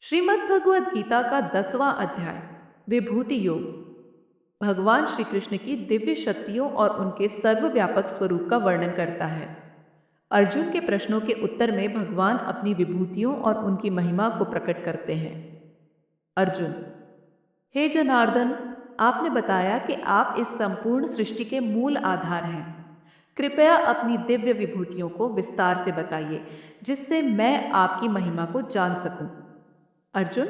श्रीमद् भगवद गीता का 10वां अध्याय विभूति योग भगवान श्री कृष्ण की दिव्य शक्तियों और उनके सर्वव्यापक स्वरूप का वर्णन करता है। अर्जुन के प्रश्नों के उत्तर में भगवान अपनी विभूतियों और उनकी महिमा को प्रकट करते हैं। अर्जुन: हे जनार्दन, आपने बताया कि आप इस संपूर्ण सृष्टि के मूल आधार हैं। कृपया अपनी दिव्य विभूतियों को विस्तार से बताइए, जिससे मैं आपकी महिमा को जान सकूं। अर्जुन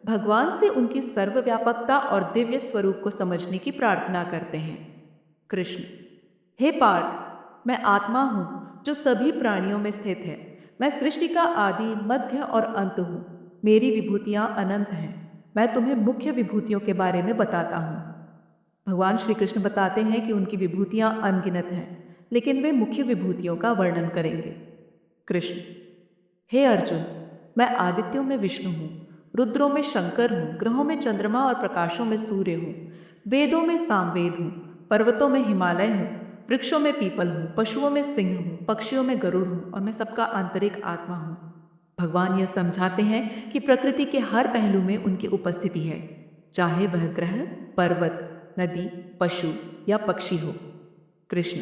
भगवान से उनकी सर्वव्यापकता और दिव्य स्वरूप को समझने की प्रार्थना करते हैं। कृष्ण: हे पार्थ, मैं आत्मा हूँ जो सभी प्राणियों में स्थित है। मैं सृष्टि का आदि, मध्य और अंत हूँ। मेरी विभूतियाँ अनंत हैं। मैं तुम्हें मुख्य विभूतियों के बारे में बताता हूँ। भगवान श्री कृष्ण बताते हैं कि उनकी विभूतियाँ अनगिनत हैं, लेकिन वे मुख्य विभूतियों का वर्णन करेंगे। कृष्ण: हे अर्जुन, मैं आदित्यों में विष्णु हूँ, रुद्रों में शंकर हूँ, ग्रहों में चंद्रमा और प्रकाशों में सूर्य हूँ, वेदों में सामवेद हूँ, पर्वतों में हिमालय हूँ, वृक्षों में पीपल हूँ, पशुओं में सिंह हूँ, पक्षियों में गरुड़ हूँ और मैं सबका आंतरिक आत्मा हूँ। भगवान यह समझाते हैं कि प्रकृति के हर पहलू में उनकी उपस्थिति है, चाहे वह ग्रह, पर्वत, नदी, पशु या पक्षी हो। कृष्ण: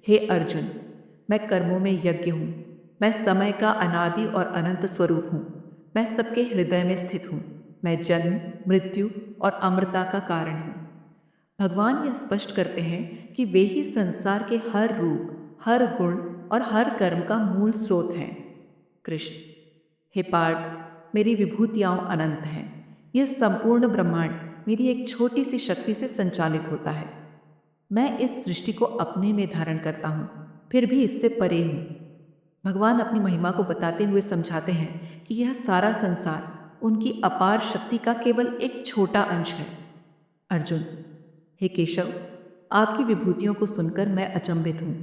हे अर्जुन, मैं कर्मों में यज्ञ हूँ। मैं समय का अनादि और अनंत स्वरूप हूँ। मैं सबके हृदय में स्थित हूँ। मैं जन्म, मृत्यु और अमरता का कारण हूँ। भगवान यह स्पष्ट करते हैं कि वे ही संसार के हर रूप, हर गुण और हर कर्म का मूल स्रोत हैं। कृष्ण: हे पार्थ, मेरी विभूतियाँ अनंत हैं। यह संपूर्ण ब्रह्मांड मेरी एक छोटी सी शक्ति से संचालित होता है। मैं इस सृष्टि को अपने में धारण करता हूँ, फिर भी इससे परे हूँ। भगवान अपनी महिमा को बताते हुए समझाते हैं कि यह सारा संसार उनकी अपार शक्ति का केवल एक छोटा अंश है। अर्जुन: हे केशव, आपकी विभूतियों को सुनकर मैं अचंभित हूँ।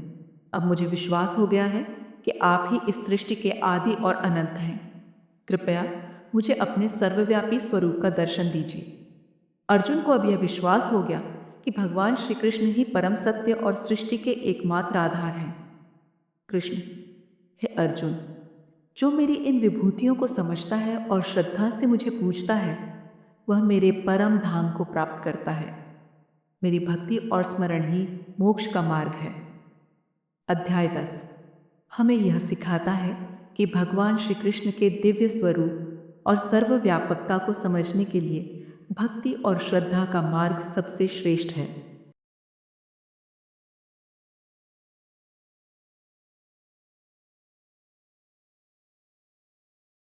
अब मुझे विश्वास हो गया है कि आप ही इस सृष्टि के आदि और अनंत हैं। कृपया मुझे अपने सर्वव्यापी स्वरूप का दर्शन दीजिए। अर्जुन को अब यह विश्वास हो गया कि भगवान श्री कृष्ण ही परम सत्य और सृष्टि के एकमात्र आधार हैं। कृष्ण: हे अर्जुन, जो मेरी इन विभूतियों को समझता है और श्रद्धा से मुझे पूजता है, वह मेरे परम धाम को प्राप्त करता है। मेरी भक्ति और स्मरण ही मोक्ष का मार्ग है। अध्याय 10 हमें यह सिखाता है कि भगवान श्री कृष्ण के दिव्य स्वरूप और सर्वव्यापकता को समझने के लिए भक्ति और श्रद्धा का मार्ग सबसे श्रेष्ठ है।